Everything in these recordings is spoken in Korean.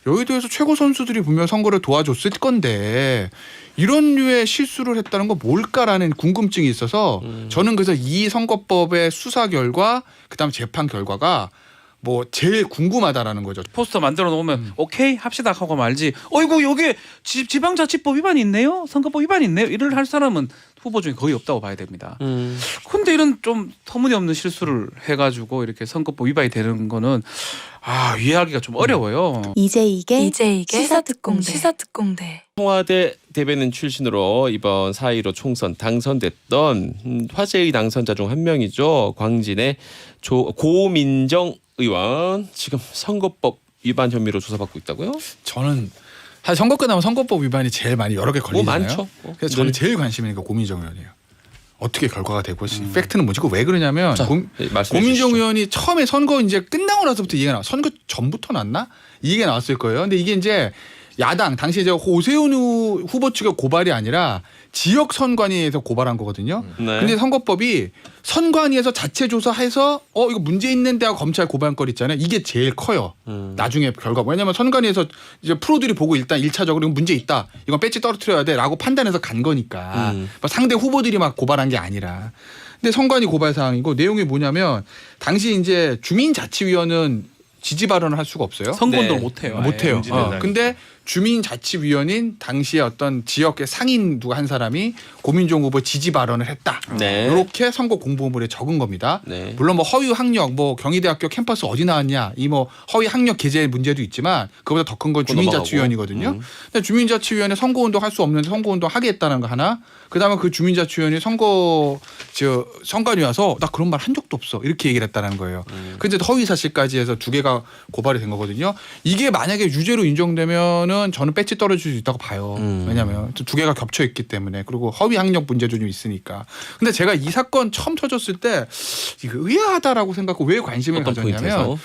여의도에서 최고 선수들이 분명 선거를 도와줬을 건데 이런 류의 실수를 했다는 건 뭘까라는 궁금증이 있어서 저는 그래서 이 선거법의 수사 결과 그다음 재판 결과가 뭐 제일 궁금하다라는 거죠. 포스터 만들어 놓으면 오케이 합시다 하고 말지. 어이구 여기 지방자치법 위반이 있네요. 선거법 위반이 있네요. 이를 할 사람은 후보 중에 거의 없다고 봐야 됩니다. 근데 이런 좀 터무니없는 실수를 해가지고 이렇게 선거법 위반이 되는 거는 이해하기가 좀 어려워요. 이제 이게 시사특공대. 청와대 대변인 출신으로 이번 4.15 총선 당선됐던 화제의 당선자 중 한 명이죠. 광진의 고민정 의원 지금 선거법 위반 혐의로 조사받고 있다고요? 저는 사실 선거 끝나면 선거법 위반이 제일 많이 여러 개 걸리잖아요. 많죠. 그래서 저는 제일 관심 있는 게 고민정 의원이에요. 어떻게 결과가 되고 팩트는 뭐지? 왜 그러냐면 고민정 의원이 처음에 선거 이제 끝나고 나서부터 얘기가 나와. 선거 전부터 났나? 이 얘기가 나왔을 거예요. 근데 이게 이제 야당 당시 이제 오세훈 후보 측의 고발이 아니라 지역 선관위에서 고발한 거거든요. 네. 근데 선거법이 선관위에서 자체 조사해서 이거 문제 있는데 하고 검찰 고발한 거 있잖아요. 이게 제일 커요. 나중에 결과. 왜냐하면 선관위에서 이제 프로들이 보고 일단 1차적으로 문제 있다. 이건 배지 떨어뜨려야 돼라고 판단해서 간 거니까. 상대 후보들이 막 고발한 게 아니라. 근데 선관위 고발 사항이고 내용이 뭐냐면 당시 이제 주민자치위원은 지지 발언을 할 수가 없어요. 선거운동을 네. 못해요. 못해요. 근데 주민자치위원인 당시에 어떤 지역의 상인 누가 한 사람이 고민정 후보 지지 발언을 했다. 네. 이렇게 선거 공보물에 적은 겁니다. 네. 물론 뭐 허위 학력, 뭐 경희대학교 캠퍼스 어디 나왔냐, 이 뭐 허위 학력 게재 문제도 있지만 그보다 더 큰 건 주민자치위원이거든요. 근데 주민자치위원회 선거운동 할 수 없는데 선거운동 하겠다는 거 하나. 그다음에 그 주민자치위원회 선관위 와서 나 그런 말 한 적도 없어 이렇게 얘기를 했다는 거예요. 근데 허위 사실까지 해서 두 개가 고발이 된 거거든요. 이게 만약에 유죄로 인정되면은 저는 배지 떨어질 수 있다고 봐요. 왜냐하면 두 개가 겹쳐 있기 때문에 그리고 허위 학력 문제도 좀 있으니까. 근데 제가 이 사건 처음 터졌을 때 이거 의아하다라고 생각하고 왜 관심을 가졌냐면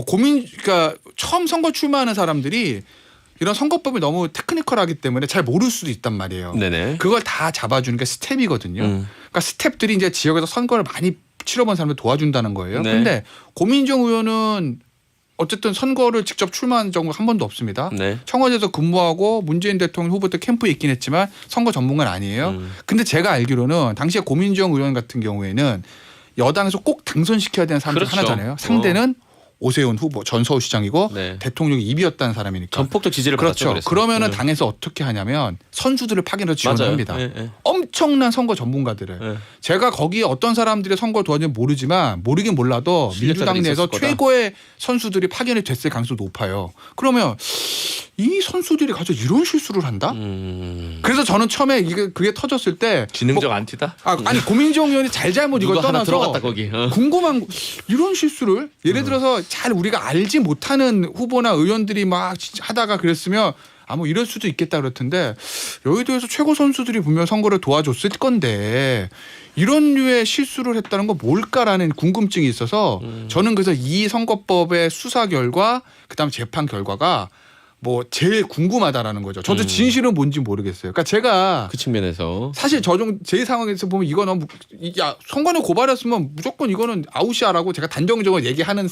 그러니까 처음 선거 출마하는 사람들이 이런 선거법이 너무 테크니컬하기 때문에 잘 모를 수도 있단 말이에요. 네네. 그걸 다 잡아주는 게 스텝이거든요. 그러니까 스텝들이 이제 지역에서 선거를 많이 치러본 사람을 도와준다는 거예요. 네. 그런데 고민정 의원은 어쨌든 선거를 직접 출마한 적은 한 번도 없습니다. 네. 청와대에서 근무하고 문재인 대통령 후보 때 캠프에 있긴 했지만 선거 전문가는 아니에요. 근데 제가 알기로는 당시에 고민정 의원 같은 경우에는 여당에서 꼭 당선시켜야 되는 사람 중 그렇죠. 하나잖아요. 상대는 오세훈 후보 전 서울시장이고 네. 대통령이 입이었다는 사람이니까. 전폭적 지지를 받았죠. 그렇죠. 그러면은 당에서 어떻게 하냐면 선수들을 파견해서 지원을 맞아요. 합니다. 네. 엄청난 선거 전문가들을. 네. 제가 거기에 어떤 사람들이 선거를 도와주는지 모르지만 모르긴 몰라도 민주당 내에서 있었을 거다. 최고의 선수들이 파견이 됐을 가능성이 높아요. 그러면 이 선수들이 가서 이런 실수를 한다? 그래서 저는 처음에 그게 터졌을 때 지능적 안티다? 아니 고민정 의원이 잘못 이걸 누가 하나 떠나서 들어갔다 거기. 궁금한 이런 실수를 예를 들어서 잘 우리가 알지 못하는 후보나 의원들이 막 하다가 그랬으면 뭐 이럴 수도 있겠다 그렇던데 여의도에서 최고 선수들이 분명 선거를 도와줬을 건데 이런 류의 실수를 했다는 건 뭘까라는 궁금증이 있어서 저는 그래서 이 선거법의 수사 결과 그다음 재판 결과가 뭐 제일 궁금하다라는 거죠. 저도 진실은 뭔지 모르겠어요. 그러니까 제가 그 측면에서 사실 제 상황에서 보면 이거 너무 선관위 고발했으면 무조건 이거는 아웃이야라고 제가 단정적으로 얘기하는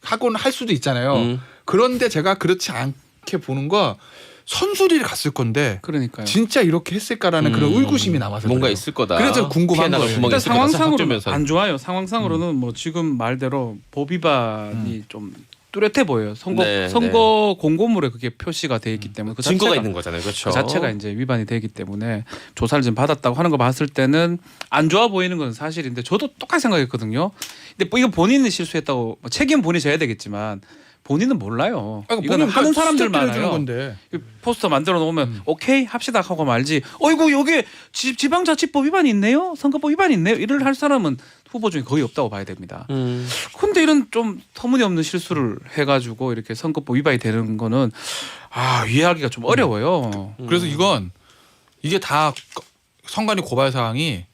하곤 할 수도 있잖아요. 그런데 제가 그렇지 않게 보는 거 선수들이 갔을 건데 그러니까요. 진짜 이렇게 했을까라는 그런 의구심이 남아서 뭔가 그래요. 있을 거다. 그래서 궁금한 거예요. 구멍이 일단 있을 거다. 상황상으로는 학점에서. 안 좋아요. 상황상으로는 뭐 지금 말대로 법 위반이 좀 뚜렷해 보여요. 선거 공고물에 그게 표시가 돼 있기 때문에 그 증거가 자체가- 있는 거잖아요. 그렇죠. 그 자체가 이제 위반이 되기 때문에 조사를 지금 받았다고 하는 거 봤을 때는 안 좋아 보이는 건 사실인데 저도 똑같이 생각했거든요. 근데 이거 본인이 실수했다고 책임 본인이 져야 되겠지만 본인은 몰라요. 이거는 하는 사람들만 알아요. 건데. 포스터 만들어 놓으면 오케이 합시다 하고 말지. 어이구 여기 지방자치법 위반이 있네요. 선거법 위반이 있네요. 이를 할 사람은 후보 중에 거의 없다고 봐야 됩니다. 근데 이런 좀 터무니없는 실수를 해가지고 이렇게 선거법 위반이 되는 거는 이해하기가 좀 어려워요. 그래서 이게 다 선관위 고발 사항이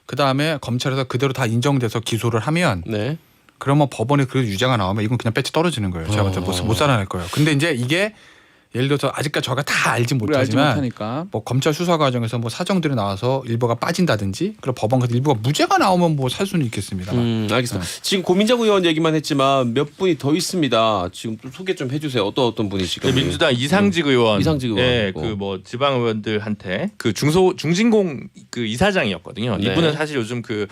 그 다음에 검찰에서 그대로 다 인정돼서 기소를 하면 네. 그러면 법원에 그 유죄가 나오면 이건 그냥 배치 떨어지는 거예요. 제가 봤을 때 못 살아낼 거예요. 근데 이제 이게 예를 들어서 아직까지 저가 다 알지 우리 알지 못하지만 못하니까. 뭐 검찰 수사 과정에서 뭐 사정들이 나와서 일부가 빠진다든지 그리고 법원 같은 일부가 무죄가 나오면 뭐 살 수는 있겠습니다. 알겠습니다. 지금 고민정 의원 얘기만 했지만 몇 분이 더 있습니다. 지금 좀 소개 좀 해주세요. 어떤 분이 지금 민주당 이상직 의원, 이상직 의원. 예, 그 뭐 지방 의원들한테 그 중진공 그 이사장이었거든요. 네. 이분은 사실 요즘 그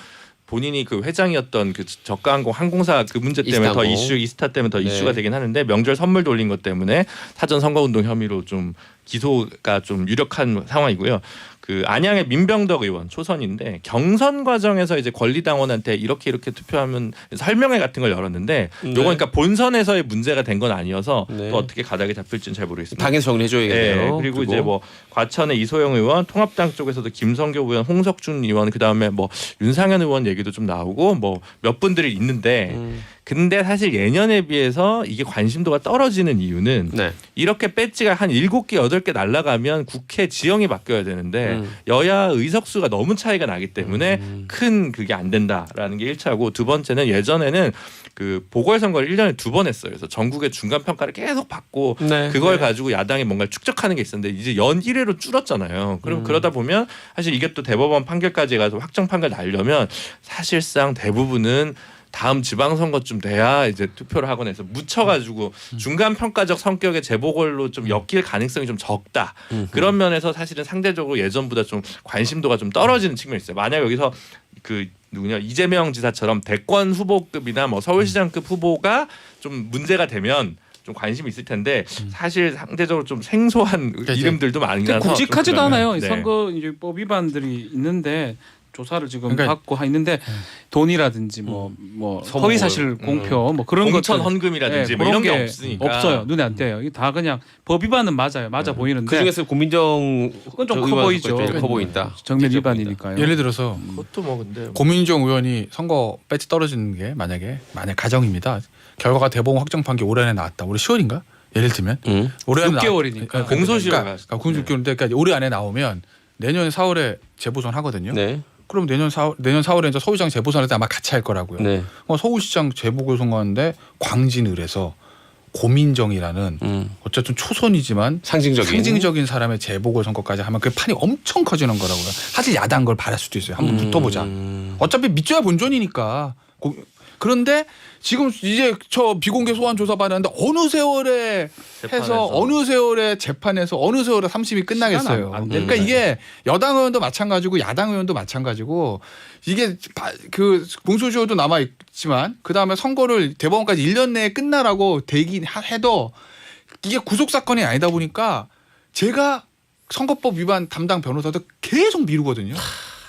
본인이 그 회장이었던 그 저가항공 항공사 그 문제 때문에 더 이스타 때문에 더 네. 이슈가 되긴 하는데 명절 선물 돌린 것 때문에 사전 선거운동 혐의로 좀 기소가 좀 유력한 상황이고요. 그 안양의 민병덕 의원 초선인데 경선 과정에서 이제 권리당원한테 이렇게 투표하면 설명회 같은 걸 열었는데 네. 요거 그러니까 본선에서의 문제가 된 건 아니어서 네. 또 어떻게 가닥이 잡힐지는 잘 모르겠습니다. 당에서 정리해줘야겠네요. 네, 그리고 이제 뭐 과천의 이소영 의원, 통합당 쪽에서도 김성교 의원, 홍석준 의원, 그 다음에 뭐 윤상현 의원 얘기도 좀 나오고 뭐 몇 분들이 있는데, 근데 사실 예년에 비해서 이게 관심도가 떨어지는 이유는 네. 이렇게 배지가 한 7개, 8개 날아가면 국회 지형이 바뀌어야 되는데 여야 의석수가 너무 차이가 나기 때문에 큰 그게 안 된다라는 게 1차고, 두 번째는 예전에는 그 보궐선거를 1년에 2번 했어요. 그래서 전국의 중간평가를 계속 받고 네. 그걸 가지고 야당이 뭔가를 축적하는 게 있었는데 이제 연 1회로 줄었잖아요. 그럼 그러다 보면 사실 이게 또 대법원 판결까지 가서 확정 판결 나려면 사실상 대부분은 다음 지방선거쯤 돼야 이제 투표를 하거나 해서 묻혀가지고 중간 평가적 성격의 재보궐로 좀 엮일 가능성이 좀 적다. 그런 면에서 사실은 상대적으로 예전보다 좀 관심도가 좀 떨어지는 측면이 있어요. 만약 여기서 그 누구냐 이재명 지사처럼 대권 후보급이나 뭐 서울시장급 후보가 좀 문제가 되면 좀 관심이 있을 텐데 사실 상대적으로 좀 생소한 이름들도 많이 나서 굵직하지도 좀 않아요. 네. 선거 이제 법 위반들이 있는데 조사를 지금 그러니까 받고 있는데 돈이라든지 뭐 서모, 허위 사실 공표 뭐 그런 공천 것들 헌금이라든지 예, 뭐 그런 이런 게 게 없으니까 없어요. 눈에 안 띄어요. 이게 다 그냥 법 위반은 맞아요. 맞아 보이는데 그 중에서 고민정 그건 좀 저 커 의원 보이죠. 커 보인다. 정면 직접 위반이니까요. 예를 들어서 그것도 뭐 근데 고민정 의원이 선거 배지 떨어지는 게 만약 가정입니다. 결과가 대법원 확정 판결 올 한에 나왔다. 올해 10월인가? 예를 들면 올해 안에 6개월이니까. 공소시효가 그러니까 공소시효인데 그러니까 올해 안에 나오면 내년 4월에 재보선 하거든요. 네. 그럼 내년 4월에 이제 서울시장 재보선할 때 아마 같이 할 거라고요. 네. 서울시장 재보궐선거인데 광진을에서 고민정이라는 어쨌든 초선이지만 상징적인 사람의 재보궐선거까지 하면 그 판이 엄청 커지는 거라고요. 사실 야당 걸 바랄 수도 있어요. 한번 붙어보자. 어차피 믿져야 본전이니까. 그런데 지금 이제 저 비공개 소환 조사 받았는데 어느 세월에 해서 어느 세월에 재판에서 어느 세월에 3심이 끝나겠어요. 안 그러니까 이게 여당 의원도 마찬가지고 야당 의원도 마찬가지고 이게 그 공소시효도 남아 있지만 그 다음에 선거를 대법원까지 1년 내에 끝나라고 되긴 해도 이게 구속 사건이 아니다 보니까 제가 선거법 위반 담당 변호사도 계속 미루거든요.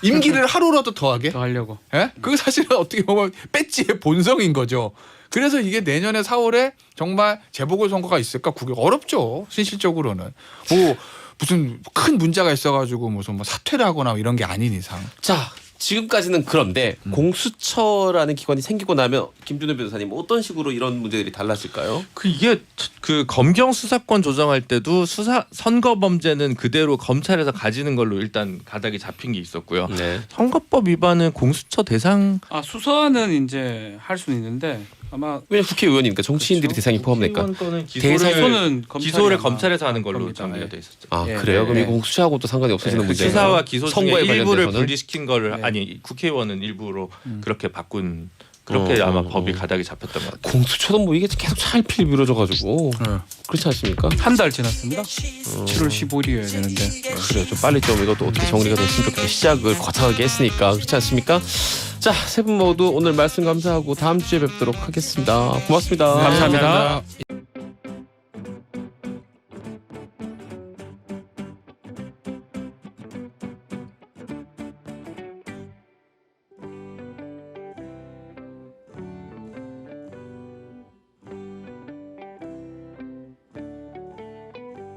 임기를 하루라도 더 하게. 더 하려고. 예? 그게 사실은 어떻게 보면 배지의 본성인 거죠. 그래서 이게 내년에 4월에 정말 재보궐선거가 있을까 그게 어렵죠. 실질적으로는. 뭐 무슨 큰 문제가 있어가지고 무슨 뭐 사퇴를 하거나 이런 게 아닌 이상. 자, 지금까지는 그런데 공수처라는 기관이 생기고 나면 김준호 변호사님 어떤 식으로 이런 문제들이 달라질까요? 그 이게 그 검경 수사권 조정할 때도 선거 범죄는 그대로 검찰에서 가지는 걸로 일단 가닥이 잡힌 게 있었고요. 네. 선거법 위반은 공수처 대상 수사는 이제 할 수는 있는데 아마 왜냐 국회의원이니까 정치인들이 그렇죠. 대상이 포함될까? 거는 기소는 기소를 아마 검찰에서 하는 걸로 겁니다. 정리가 돼 있었죠. 아 예, 그래요? 네, 그럼 네. 이거 공수처하고도 상관이 없어지는 그 문제예요. 수사와 기소 중에 선거에 일부를 관련돼서는? 분리시킨 거를 아니 국회의원은 일부로 그렇게 바꾼 그렇게 아마 법이 가닥이 잡혔던 것 같아요. 공수처도 뭐 이게 계속 차일피일 미뤄져가지고 그렇지 않습니까? 한 달 지났습니다. 7월 15일이어야 되는데. 그래요. 좀 빨리 좀 이것도 어떻게 정리가 됐으면 좋겠다. 시작을 거창하게 했으니까 그렇지 않습니까? 자, 세 분 모두 오늘 말씀 감사하고 다음 주에 뵙도록 하겠습니다. 고맙습니다. 감사합니다.